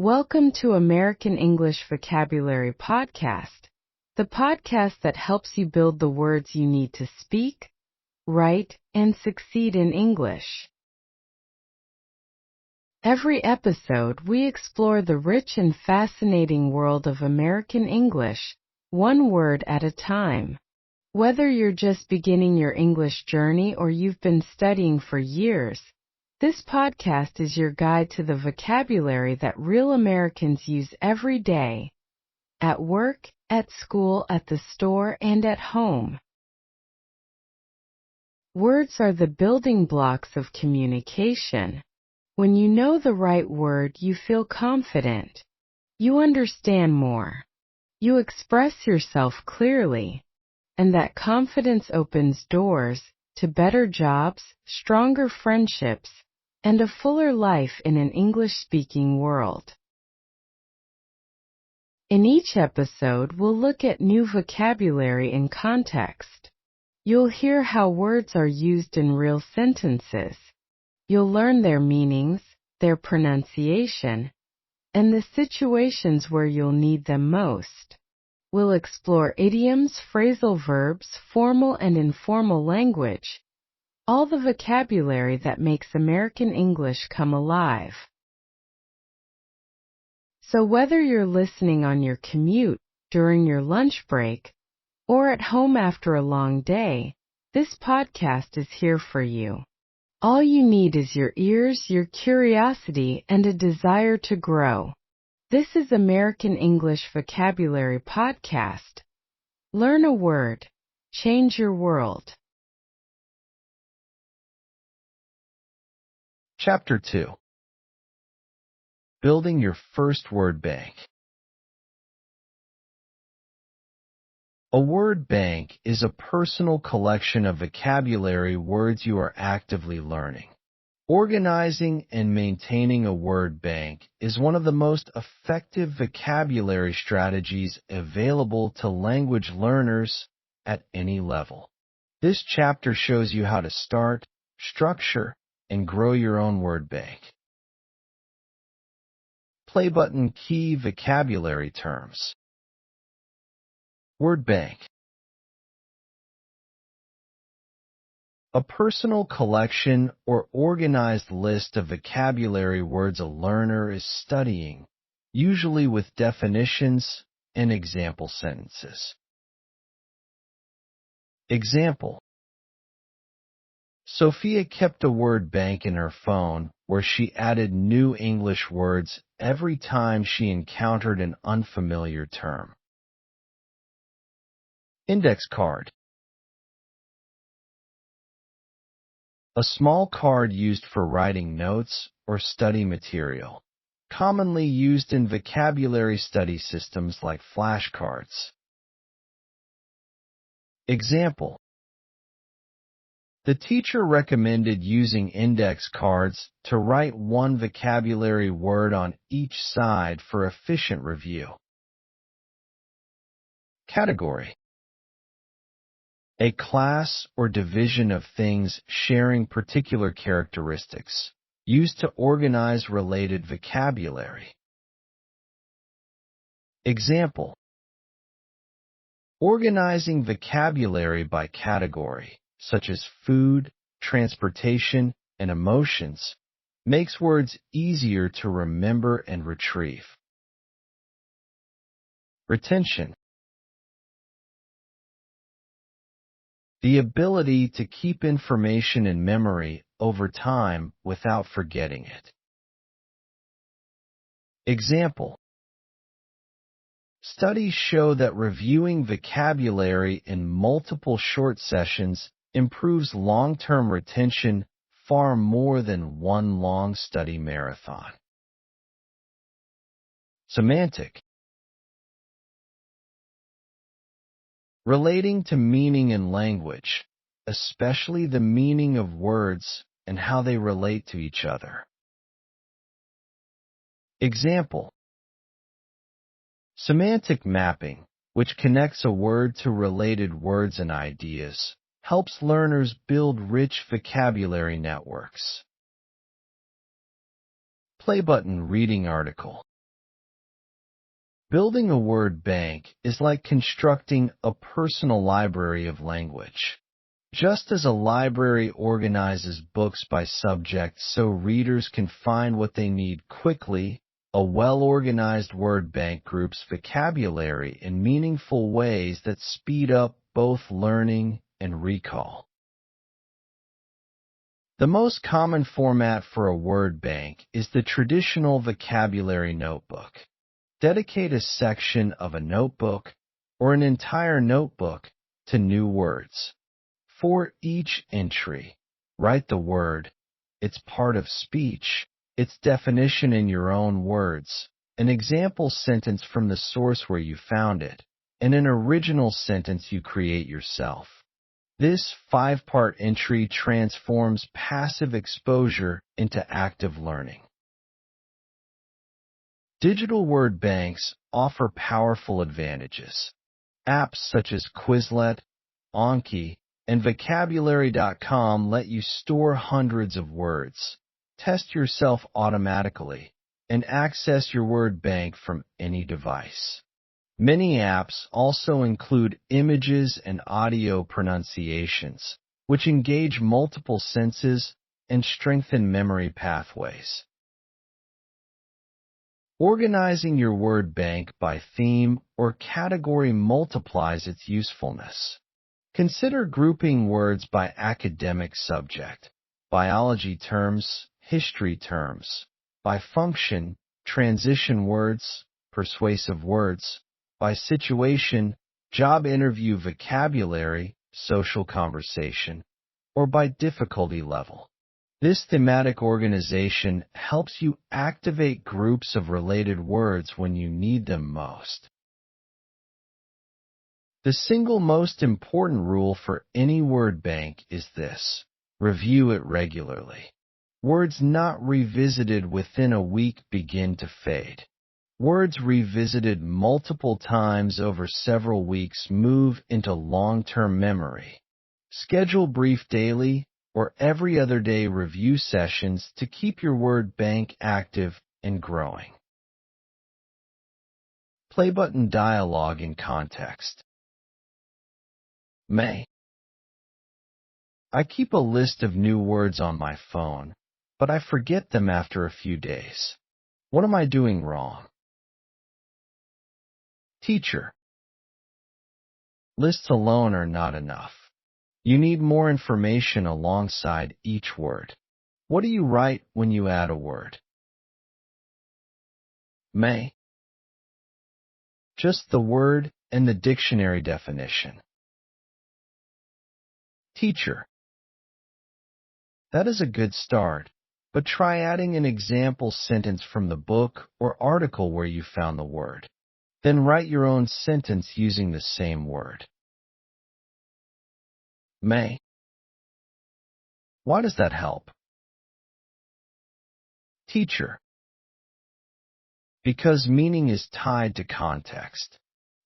Welcome to American English Vocabulary Podcast, the podcast that helps you build the words you need to speak, write, and succeed in English. Every episode, we explore the rich and fascinating world of American English, one word at a time. Whether you're just beginning your English journey or you've been studying for years, this podcast is your guide to the vocabulary that real Americans use every day, at work, at school, at the store, and at home. Words are the building blocks of communication. When you know the right word, you feel confident. You understand more. You express yourself clearly. And that confidence opens doors to better jobs, stronger friendships, and a fuller life in an English-speaking world. In each episode, we'll look at new vocabulary in context. You'll hear how words are used in real sentences. You'll learn their meanings, their pronunciation, and the situations where you'll need them most. We'll explore idioms, phrasal verbs, formal and informal language, all the vocabulary that makes American English come alive. So whether you're listening on your commute, during your lunch break, or at home after a long day, this podcast is here for you. All you need is your ears, your curiosity, and a desire to grow. This is American English Vocabulary Podcast. Learn a word. Change your world. Chapter 2. Building your first word bank. A word bank is a personal collection of vocabulary words you are actively learning. Organizing and maintaining a word bank is one of the most effective vocabulary strategies available to language learners at any level. This chapter shows you how to start, structure, and grow your own word bank. Play button key vocabulary terms. Word bank. A personal collection or organized list of vocabulary words a learner is studying, usually with definitions and example sentences. Example: Sophia kept a word bank in her phone where she added new English words every time she encountered an unfamiliar term. Index card. A small card used for writing notes or study material, commonly used in vocabulary study systems like flashcards. Example: The teacher recommended using index cards to write one vocabulary word on each side for efficient review. Category: A class or division of things sharing particular characteristics, used to organize related vocabulary. Example: Organizing vocabulary by category, such as food, transportation, and emotions, makes words easier to remember and retrieve. Retention. The ability to keep information in memory over time without forgetting it. Example: Studies show that reviewing vocabulary in multiple short sessions improves long-term retention far more than one long study marathon. Semantic. Relating to meaning in language, especially the meaning of words and how they relate to each other. Example: Semantic mapping, which connects a word to related words and ideas, helps learners build rich vocabulary networks. Play button reading article. Building a word bank is like constructing a personal library of language. Just as a library organizes books by subject so readers can find what they need quickly, a well-organized word bank groups vocabulary in meaningful ways that speed up both learning and recall. The most common format for a word bank is the traditional vocabulary notebook. Dedicate a section of a notebook or an entire notebook to new words. For each entry, write the word, its part of speech, its definition in your own words, an example sentence from the source where you found it, and an original sentence you create yourself. This 5-part entry transforms passive exposure into active learning. Digital word banks offer powerful advantages. Apps such as Quizlet, Anki, and Vocabulary.com let you store hundreds of words, test yourself automatically, and access your word bank from any device. Many apps also include images and audio pronunciations, which engage multiple senses and strengthen memory pathways. Organizing your word bank by theme or category multiplies its usefulness. Consider grouping words by academic subject, biology terms, history terms, by function, transition words, persuasive words, by situation, job interview vocabulary, social conversation, or by difficulty level. This thematic organization helps you activate groups of related words when you need them most. The single most important rule for any word bank is this: review it regularly. Words not revisited within a week begin to fade. Words revisited multiple times over several weeks move into long-term memory. Schedule brief daily or every other day review sessions to keep your word bank active and growing. Play button dialogue in context. May. I keep a list of new words on my phone, but I forget them after a few days. What am I doing wrong? Teacher. Lists alone are not enough. You need more information alongside each word. What do you write when you add a word? May. Just the word and the dictionary definition. Teacher. That is a good start, but try adding an example sentence from the book or article where you found the word. Then write your own sentence using the same word. May. Why does that help? Teacher. Because meaning is tied to context.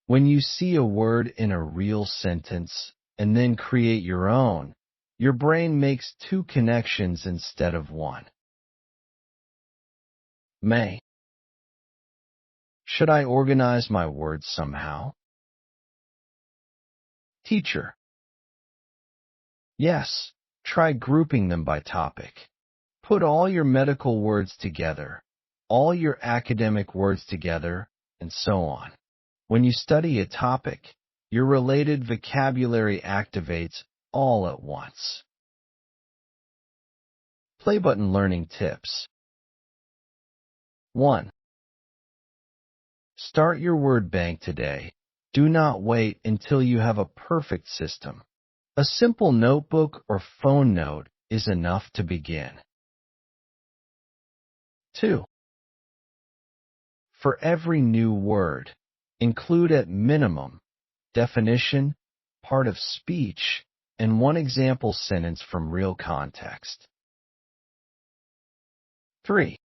When you see a word in a real sentence and then create your own, your brain makes two connections instead of one. May. Should I organize my words somehow? Teacher. Yes, try grouping them by topic. Put all your medical words together, all your academic words together, and so on. When you study a topic, your related vocabulary activates all at once. Play button learning tips. 1. Start your word bank today. Do not wait until you have a perfect system. A simple notebook or phone note is enough to begin. 2. For every new word, include at minimum definition, part of speech, and one example sentence from real context. 3.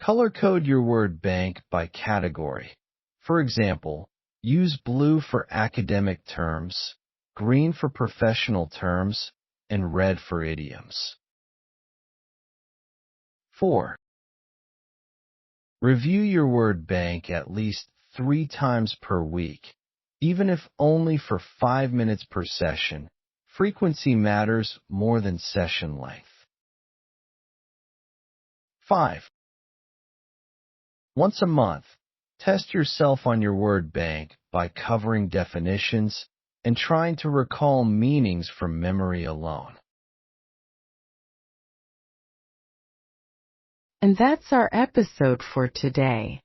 Color code your word bank by category. For example, use blue for academic terms, green for professional terms, and red for idioms. 4. Review your word bank at least 3 times per week, even if only for 5 minutes per session. Frequency matters more than session length. 5. Once a month, test yourself on your word bank by covering definitions and trying to recall meanings from memory alone. And that's our episode for today.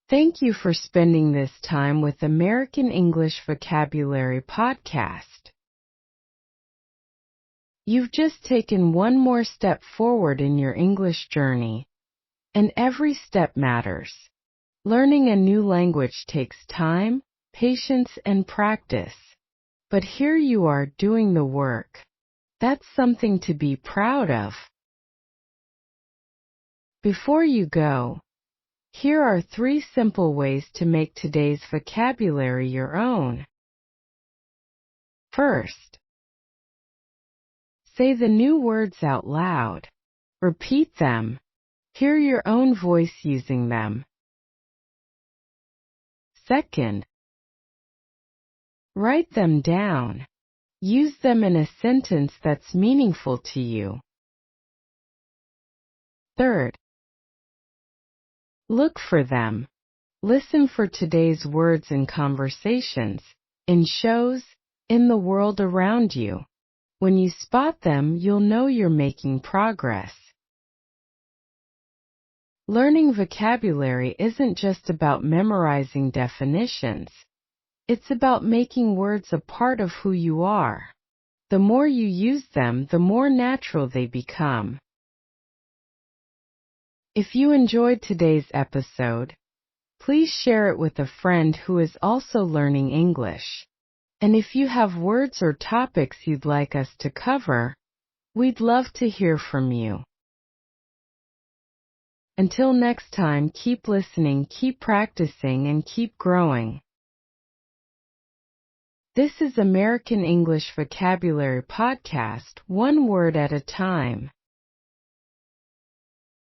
Thank you for spending this time with American English Vocabulary Podcast. You've just taken one more step forward in your English journey, and every step matters. Learning a new language takes time, patience, and practice. But here you are doing the work. That's something to be proud of. Before you go, here are 3 simple ways to make today's vocabulary your own. First, say the new words out loud. Repeat them. Hear your own voice using them. Second, write them down. Use them in a sentence that's meaningful to you. Third, look for them. Listen for today's words in conversations, in shows, in the world around you. When you spot them, you'll know you're making progress. Learning vocabulary isn't just about memorizing definitions. It's about making words a part of who you are. The more you use them, the more natural they become. If you enjoyed today's episode, please share it with a friend who is also learning English. And if you have words or topics you'd like us to cover, we'd love to hear from you. Until next time, keep listening, keep practicing, and keep growing. This is American English Vocabulary Podcast, one word at a time.